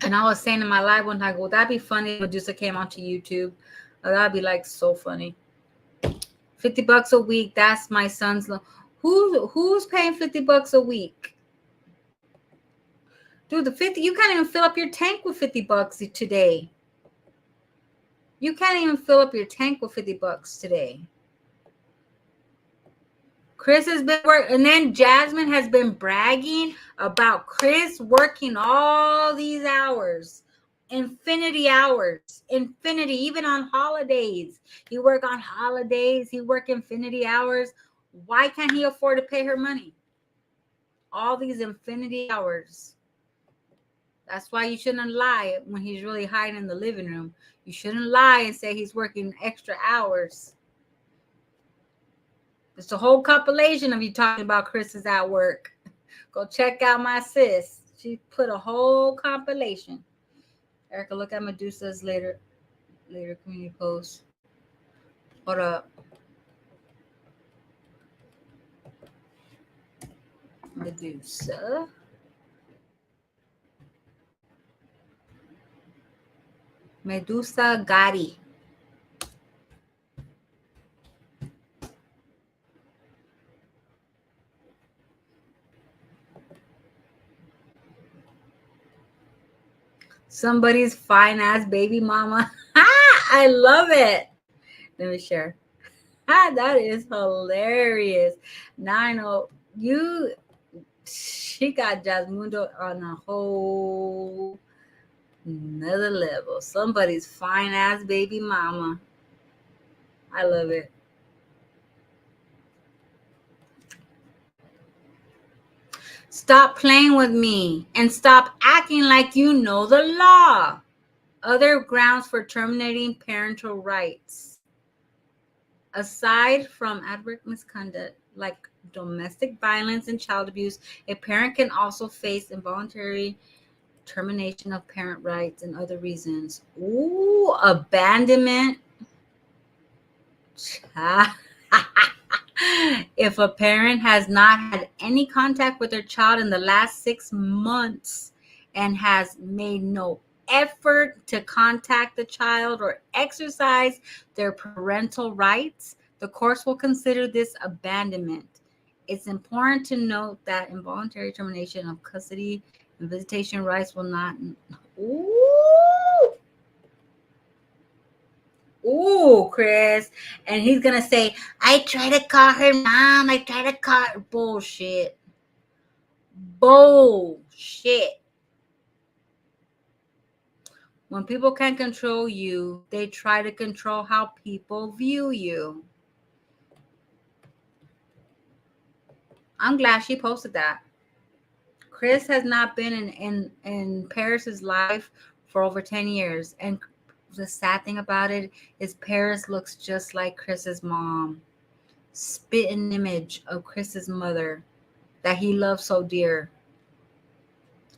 Speaker 1: And I was saying in my live one time, well, that'd be funny if Medusa came onto YouTube. That'd be like so funny. $50 a week. That's my son's. Who's paying $50 a week? Dude, the 50, you can't even fill up your tank with $50 today. You can't even fill up your tank with $50 today. Chris has been working, and then Jasmine has been bragging about Chris working all these hours. Infinity hours. Infinity, even on holidays. He work on holidays. He work infinity hours. Why can't he afford to pay her money? All these infinity hours. That's why you shouldn't lie when he's really hiding in the living room. You shouldn't lie and say he's working extra hours. It's a whole compilation of you talking about Chris is at work. Go check out my sis. She put a whole compilation. Erica, look at Medusa's later community post. Hold up. Medusa. Medusa Gotti. Somebody's fine ass baby mama. I love it. Let me share. That is hilarious. Now I know she got Jasmundo on a whole another level. Somebody's fine ass baby mama. I love it. Stop playing with me and stop acting like you know the law. Other grounds for terminating parental rights. Aside from adverse misconduct like domestic violence and child abuse, a parent can also face involuntary termination of parent rights and other reasons. Ooh, abandonment. If a parent has not had any contact with their child in the last 6 months and has made no effort to contact the child or exercise their parental rights, the courts will consider this abandonment. It's important to note that involuntary termination of custody and visitation rights will not. Ooh, Chris. And he's going to say, I try to call her mom. I try to call her. Bullshit. When people can't control you, they try to control how people view you. I'm glad she posted that. Chris has not been in Paris's life for over 10 years. And the sad thing about it is Paris looks just like Chris's mom. Spitting image of Chris's mother that he loves so dear.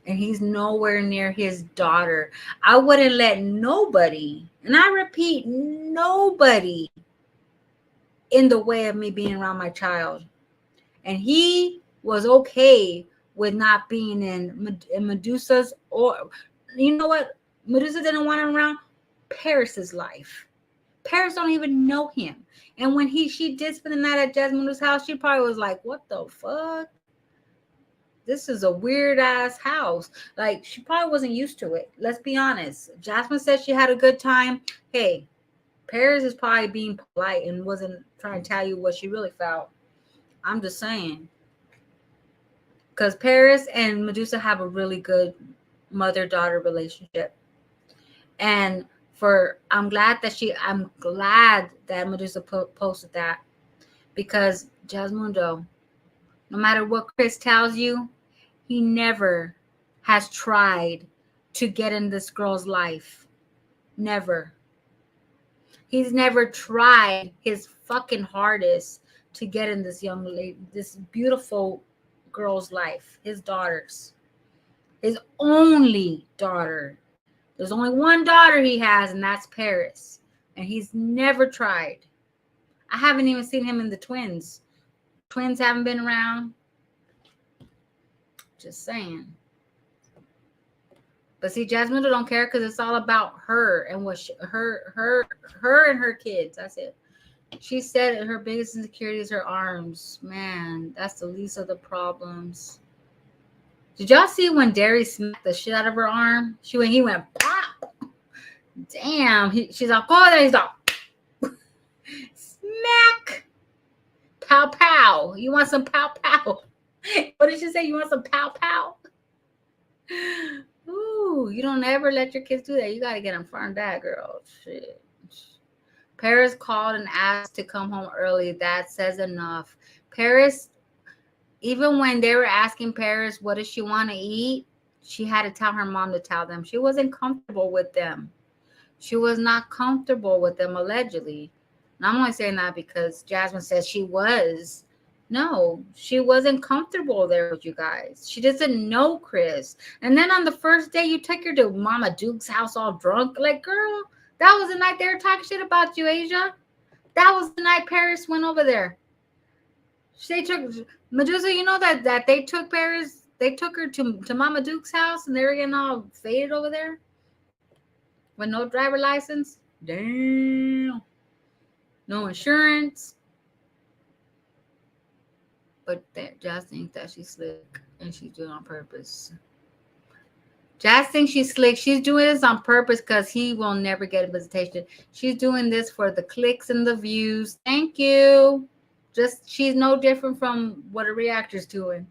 Speaker 1: And he's nowhere near his daughter. I wouldn't let nobody, and I repeat, nobody in the way of me being around my child. And he was okay with not being in Medusa's, or you know what? Medusa didn't want him around Paris's life. Paris don't even know him. And when she did spend the night at Jasmundo's house, she probably was like, what the fuck? This is a weird ass house. Like, she probably wasn't used to it. Let's be honest. Jasmine said she had a good time. Hey, Paris is probably being polite and wasn't trying to tell you what she really felt. I'm just saying. Because Paris and Medusa have a really good mother-daughter relationship. And I'm glad that Medusa posted that, because Jasmundo, no matter what Chris tells you, he never has tried to get in this girl's life. Never. He's never tried his fucking hardest to get in this young lady, this beautiful girl's life, his daughter's. His only daughter. There's only one daughter he has, and that's Paris. And he's never tried. I haven't even seen him in the twins. Twins haven't been around. Just saying. But see, Jasmine don't care, because it's all about her and what her and her kids. That's it. She said her biggest insecurity is her arms. Man, that's the least of the problems. Did y'all see when Derry smacked the shit out of her arm? He went pop. Damn. She's like, oh, there he's like, smack. Pow pow. You want some pow pow? What did she say? You want some pow pow? Ooh, you don't ever let your kids do that. You got to get them from that, girl. Shit. Paris called and asked to come home early. That says enough. Paris, even when they were asking Paris, what does she want to eat? She had to tell her mom to tell them. She wasn't comfortable with them. She was not comfortable with them, allegedly. And I'm only saying that because Jasmine says she was. No, she wasn't comfortable there with you guys. She doesn't know Chris. And then on the first day, you took her to Mama Duke's house all drunk. Like, girl, that was the night they were talking shit about you, Asia. That was the night Paris went over there. They took Medusa, you know that they took Paris, they took her to Mama Duke's house, and they were getting all faded over there with no driver license. Damn. No insurance. But Jazz thinks that she's slick and she's doing it on purpose. Jazz thinks she's slick. She's doing this on purpose because he will never get a visitation. She's doing this for the clicks and the views. Thank you. Just, she's no different from what a reactor's doing.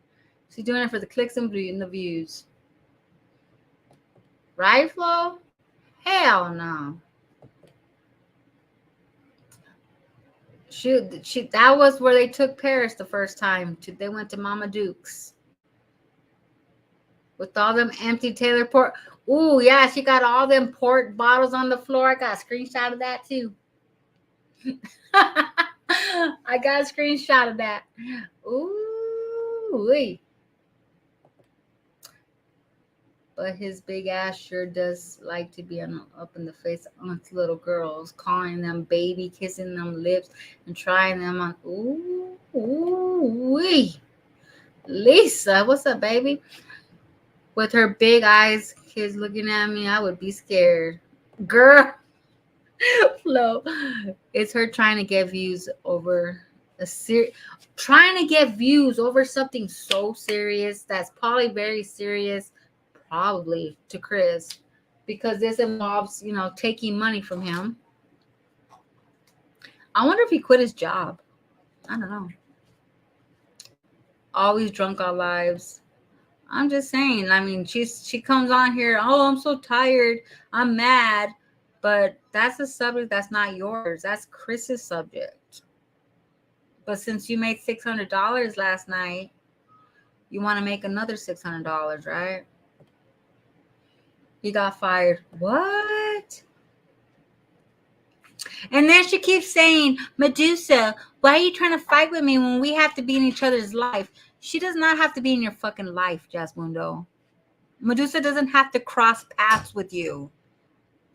Speaker 1: She's doing it for the clicks and the views. Right, Flo? Hell no. That was where they took Paris the first time. They went to Mama Duke's. With all them empty Taylor Port. Ooh, yeah, she got all them port bottles on the floor. I got a screenshot of that too. I got a screenshot of that. Ooh. But his big ass sure does like to be up in the face of little girls, calling them baby, kissing them lips, and trying them on. Ooh. Lisa, what's up, baby? With her big eyes, kids looking at me, I would be scared. Girl. Flo, it's her trying to get views over trying to get views over something so serious that's probably very serious, probably to Chris, because this involves, taking money from him. I wonder if he quit his job. I don't know. Always drunk our lives. I'm just saying. I mean, she comes on here. Oh, I'm so tired. I'm mad. But that's a subject that's not yours. That's Chris's subject. But since you made $600 last night, you want to make another $600, right? He got fired. What? And then she keeps saying, Medusa, why are you trying to fight with me when we have to be in each other's life? She does not have to be in your fucking life, Jasmundo. Medusa doesn't have to cross paths with you.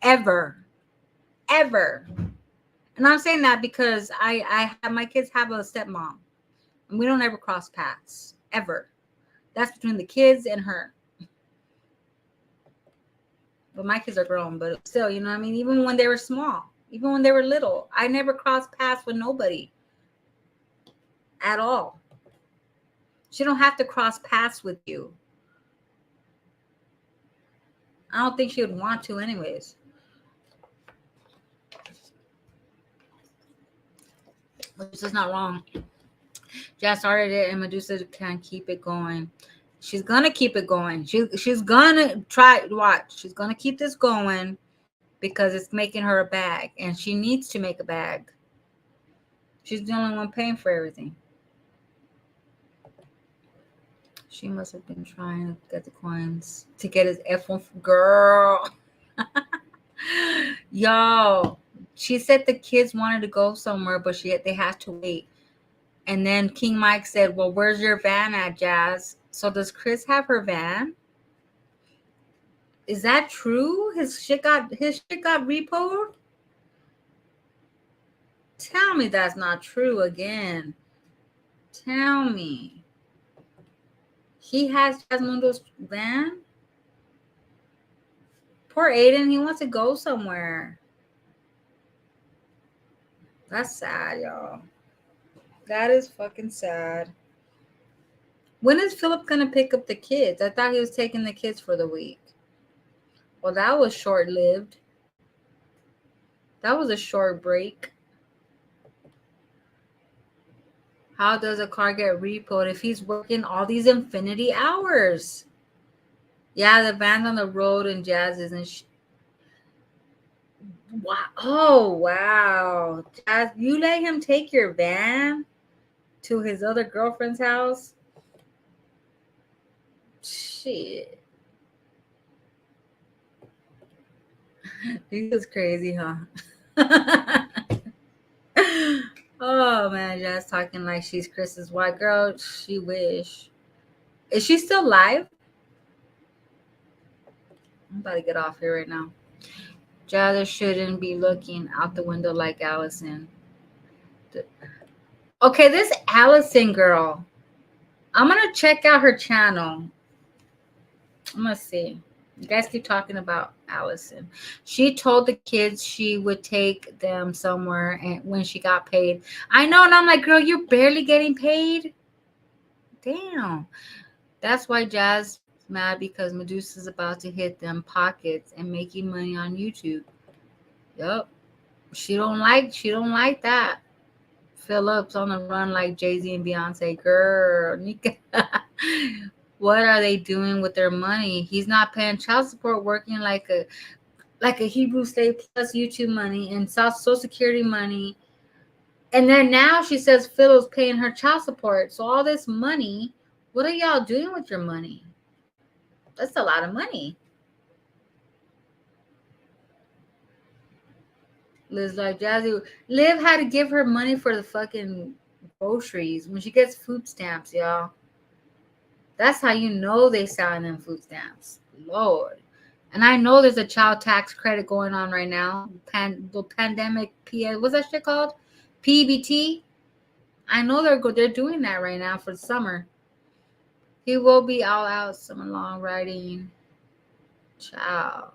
Speaker 1: Ever. And I'm saying that because I have my kids have a stepmom. And we don't ever cross paths. ever. That's between the kids and her. But my kids are grown, but still, you know what I mean? Even when they were small, even when they were little, I never crossed paths with nobody at all. She don't have to cross paths with you. I don't think she would want to anyways. Which is not wrong. Jazz started it and Medusa can keep it going. She's gonna keep it going. She's gonna try. Watch. She's gonna keep this going because it's making her a bag, and she needs to make a bag. She's the only one paying for everything. She must have been trying to get the coins to get his F1 girl. Yo, she said the kids wanted to go somewhere, but they had to wait. And then King Mike said, "Well, where's your van at, Jazz?" So does Chris have her van? Is that true? His shit got repoed? Tell me that's not true again. Tell me. He has Jasmundo's van? Poor Aiden, he wants to go somewhere. That's sad, y'all. That is fucking sad. When is Philip gonna pick up the kids? I thought he was taking the kids for the week. Well, that was short-lived. That was a short break. How does a car get repoed if he's working all these infinity hours? Yeah, the van's on the road and Jazz isn't. Wow. Oh, wow. Jazz, you let him take your van to his other girlfriend's house? Shit. This is crazy, huh? Oh, man. Jazz talking like she's Chris's wife. Girl, she wish. Is she still live? I'm about to get off here right now. Jazz shouldn't be looking out the window like Allison. Okay, this Allison girl. I'm going to check out her channel. I'm going to see. You guys keep talking about Allison. She told the kids she would take them somewhere and when she got paid. I know, and I'm like, girl, you're barely getting paid? Damn. That's why Jazz is mad because Medusa's about to hit them pockets and making money on YouTube. Yup. She don't like that. Philip's on the run like Jay-Z and Beyonce. Girl, Nika. What are they doing with their money? He's not paying child support, working like a Hebrew slave plus YouTube money and Social Security money. And then now she says Philip's paying her child support. So all this money, what are y'all doing with your money? That's a lot of money. Liz like Jazzy. Liv had to give her money for the fucking groceries when she gets food stamps, y'all. That's how you know they selling them food stamps. Lord. And I know there's a child tax credit going on right now. The pandemic what's that shit called? PBT. I know they're doing that right now for the summer. He will be all out summer long riding. Child.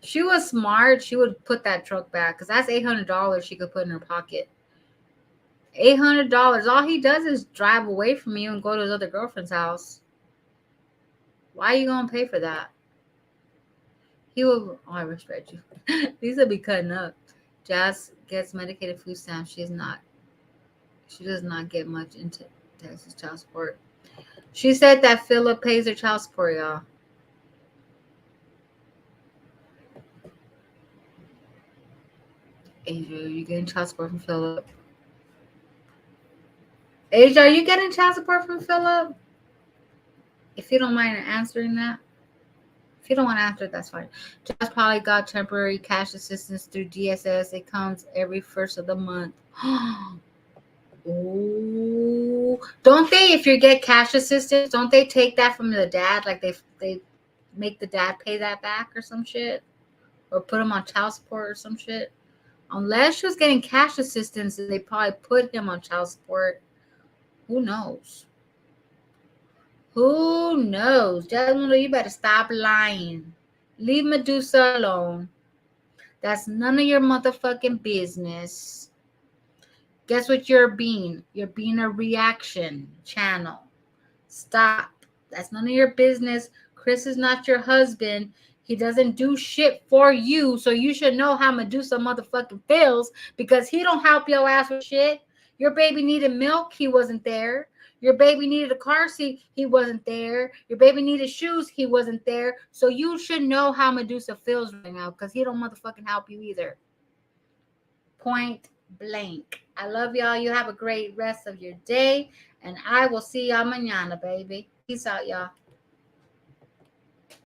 Speaker 1: She was smart. She would put that truck back because that's $800 she could put in her pocket. $800. All he does is drive away from you and go to his other girlfriend's house. Why are you gonna pay for that? He will. Oh, I respect you. These will be cutting up. Jazz gets medicated food stamps. She does not get much into Texas child support. She said that Philip pays her child support, y'all. Asia, are you getting child support from Philip? Asia, are you getting child support from Philip? If you don't mind answering that. If you don't want to answer it, that's fine. Jazz probably got temporary cash assistance through DSS. It comes every first of the month. Oh, don't they? If you get cash assistance, don't they take that from the dad? Like they make the dad pay that back or some shit, or put him on child support or some shit. Unless she was getting cash assistance, they probably put him on child support. Who knows? Who knows? Jasmundo, you better stop lying. Leave Medusa alone. That's none of your motherfucking business. Guess what you're being? You're being a reaction channel. Stop. That's none of your business. Chris is not your husband. He doesn't do shit for you, so you should know how Medusa motherfucking feels because he don't help your ass with shit. Your baby needed milk, he wasn't there. Your baby needed a car seat, he wasn't there. Your baby needed shoes, he wasn't there. So you should know how Medusa feels right now because he don't motherfucking help you either. Point blank. I love y'all. You have a great rest of your day, and I will see y'all mañana, baby. Peace out, y'all.